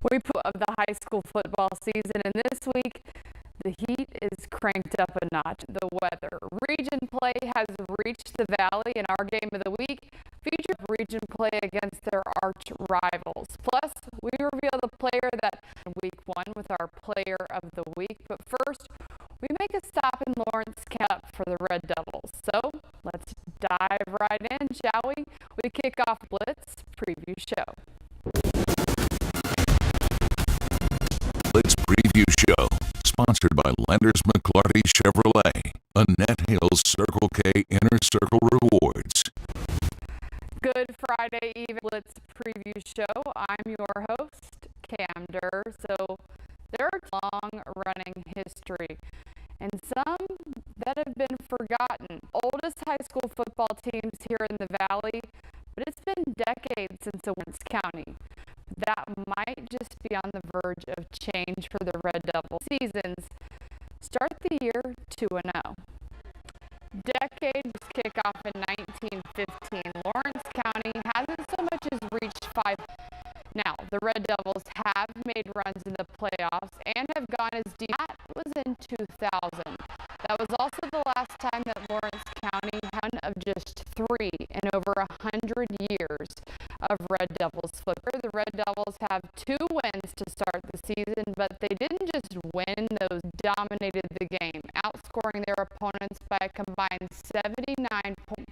Of the high school football season, and this week the heat is cranked up a notch. The weather. Region play has reached the Valley, and our game of the week features region play against their arch rivals. Plus, we reveal the player that week one with our player of the week. But first, we make a stop in Lawrence County for the Red Devils. So let's dive right in, shall we? We kick off Blitz Preview Show. Blitz Preview Show, sponsored by Landers McClarty Chevrolet, Annette Hills Circle K Inner Circle Rewards. Good Friday Eve Blitz Preview Show. I'm your host, Cam Durr. So there's long-running history, and some that have been forgotten. Oldest high school football teams here in the Valley, but it's been decades since Lawrence County. That might just be on the verge of change for the Red Devils. Seasons start the year 2-0. Decades kick off in 1915. Lawrence County hasn't so much as reached 5. Now, the Red Devils have made runs in the playoffs and have gone as deep. That was in 2000. That was also the last time that Lawrence County had one of just 3 in over 100 years of Red Devils football. The Red Devils have 2 wins to start the season, but they didn't just win, those dominated the game, outscoring their opponents by a combined 79-point.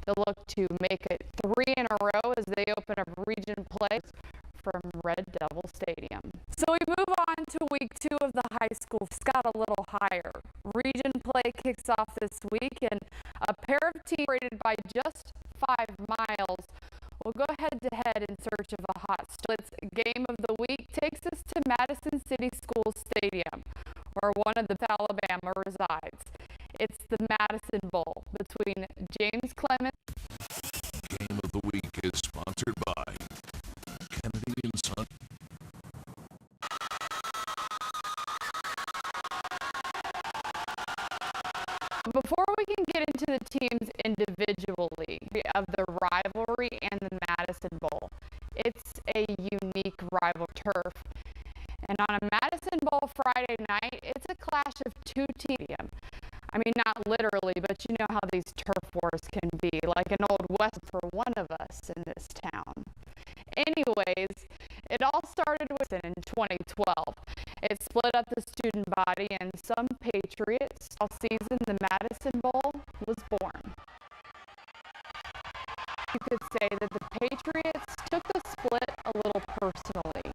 They'll look to make it 3 in a row as they open up region play from Red Devil Stadium. So we move on to week 2 of the high school. It's got a little higher. Region play kicks off this week, and a pair of teams separated by just 5 miles will go head-to-head in search of a hot start. Game of the week takes us to Madison City School Stadium, where one of the Alabama resides. It's the Madison Bowl between James Clemens. Game of the week is sponsored by Kennedy and Son. Before we can get into the teams individually of the rivalry and the Madison Bowl, it's a unique rival turf. And on a Madison Bowl Friday night, it's a clash of 2 teams. I mean, not literally, but you know how these turf wars can be, like an old west for one of us in this town. Anyways, it all started in 2012. It split up the student body, and some Patriots. All season, the Madison Bowl was born. You could say that the Patriots took the split a little personally.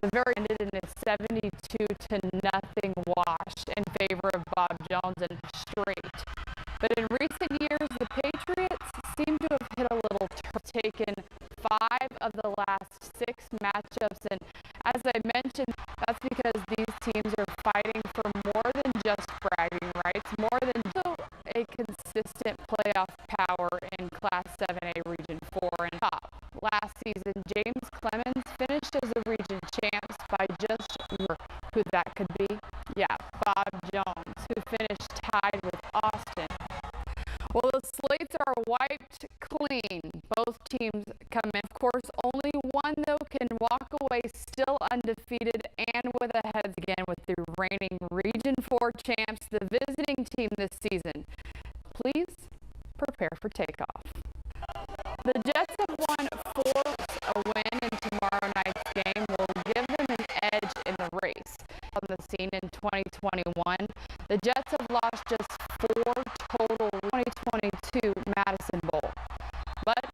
The very ended in a 72-0 wash in favor of Bob Jones and straight. But in recent years, the Patriots seem to have hit a little taken 5 of the last 6 matchups, and as I mentioned, that's because these teams are fighting for more than just bragging rights, more than a consistent playoff power in Class 7A Region 4 and top. Last season, James Clemens finished as the region champs by just who that could be? Yeah, Bob Jones, who finished tied with Austin. Well, the slates are wiped clean. Both teams come in. Of course, only one, though, can walk away still undefeated and with a head again with the reigning Region 4 champs, the visiting team this season. Please prepare for takeoff. The Jets have won 4. A win in tomorrow night's game will give them an edge in the race. On the scene in 2021, the Jets have lost just 4 total 2022 Madison Bowl. But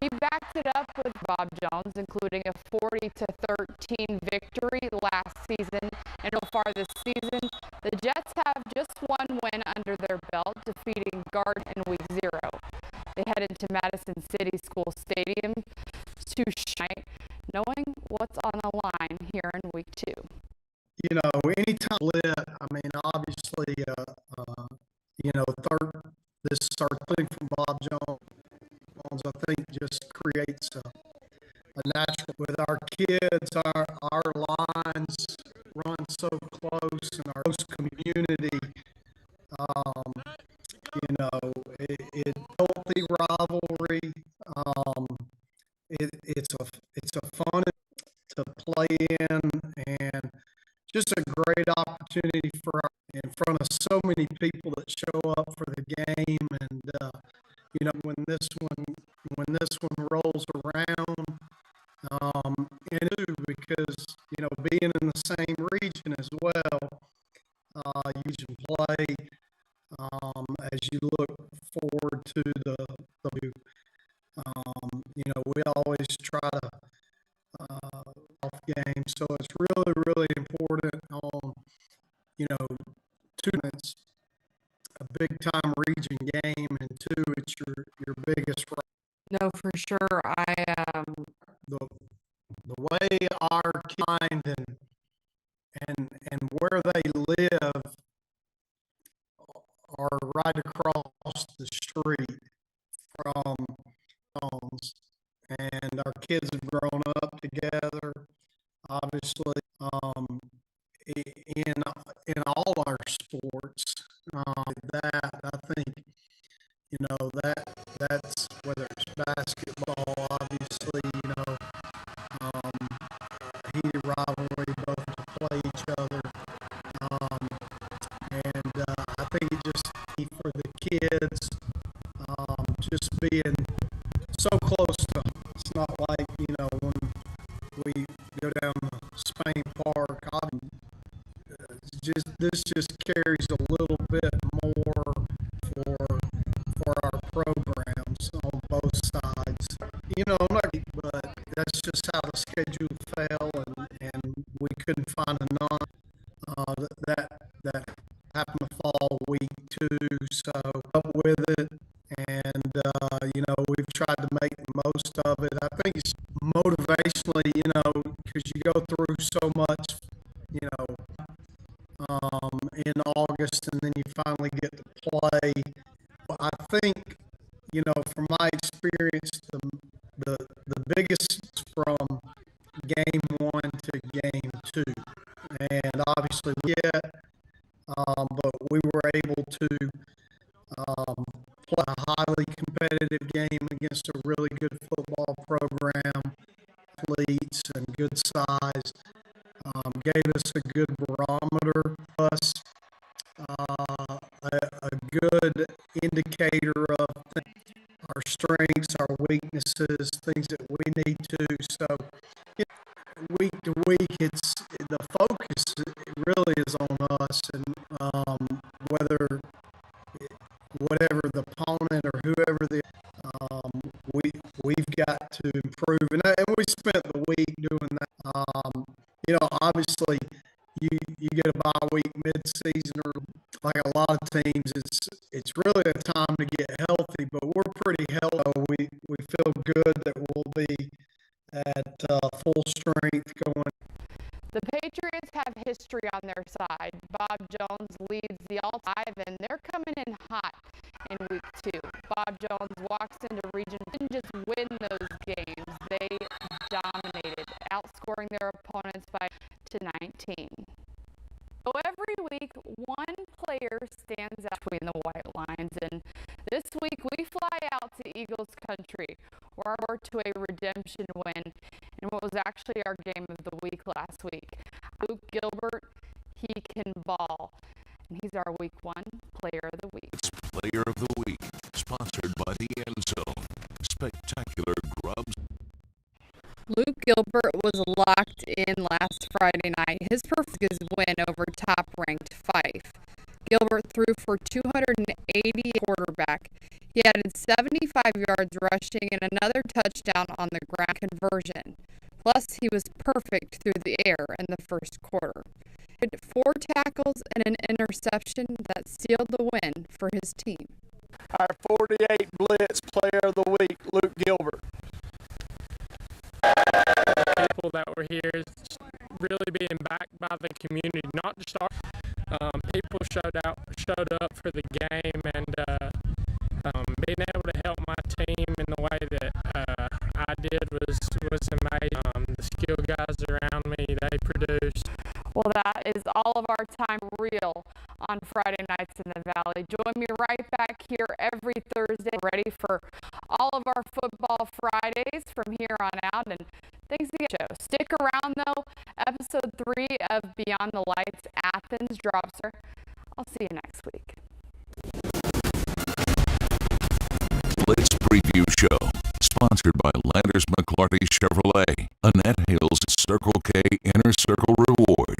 he backed it up with Bob Jones, including a 40-13 victory last season. And so far this season, the Jets have just 1 win under their belt, defeating Guard in week 0. They head into Madison City School Stadium to shine, knowing what's on the line here in week 2. You know, anytime lit, I mean, obviously, this start thing from Bob Jones, I think just creates a natural with our kids, our lines run so close in our close community. It healthy rivalry. It's a fun to play in, and just a great opportunity for our, in front of so many people that show up for the game. And when this one rolls around, and because being in the same region as well, you can play as you look forward to the we always try to off game, so it's really, really important on, 2, it's a big time region game, and 2, it's your biggest. No, for sure. The way our kind and where they live are right across the street from homes, and our kids have grown up together, obviously, in all our sports. That I think, that's whether it's basketball, obviously, heated rivalry, both to play each other, and I think it just for the kids, just being so close to. It's not like when we go down to Spain Park. This just carries a little bit more for our programs on both sides. But that's just how the schedule fell, and we couldn't find a that happened to fall week 2. So up with it, and we've tried to make the most of it. I think it's motivationally, because you go through so much, in August, and then you finally get to play. I think, from my experience, the biggest from game 1 to game 2, and obviously but we were able to play a highly competitive game against a really good football program, athletes and good size. Gave us a good barometer, plus a good indicator of our strengths, our weaknesses, things that we need to. So week to week, it's the focus really is on us, and whatever the opponent or whoever we've got to improve, and we spent the week doing that. Obviously, you get a bye week mid-season, or like a lot of teams, it's really a time to get healthy. But we're pretty healthy. We feel good that we'll be at full strength going. The Patriots have history on their side. Bob Jones leads the all-time, and they're coming in hot in week 2. Bob Jones walks into region, didn't just win those games. They dominated, outscoring their opponents by 19. So every week, one player stands out between the white lines, and this week we fly out to Eagles country, where we're to a redemption win in what was actually our game of the week last week. Luke Gilbert, he can ball, and he's our week 1 player of the week. It's Player of the Week, sponsored by the End Zone. Spectacular grubs. Luke Gilbert was locked in last Friday night. His perfect win over top-ranked Fife. Gilbert threw for 280 quarterback. He added 75 yards rushing and another touchdown on the ground conversion. Plus, he was perfect through the air in the first quarter. He had 4 tackles and an interception that sealed the win for his team. Our 48 Blitz Player of the Week, Luke Gilbert. People that were here, really being backed by the community, not just our people showed up for the game, and being able to help my team in the way that I did was amazing. The skill guys around me, they produced. Well, that is all of our time. real on Friday nights in the Valley. Join me right back here every Thursday, ready for all of our football Fridays from here on out, and thanks again, show. Stick around though. Episode 3 of Beyond the Lights Athens drops her. I'll see you next week. Blitz Preview Show, sponsored by Landers McClarty Chevrolet, Annette Hills Circle K Inner Circle Rewards.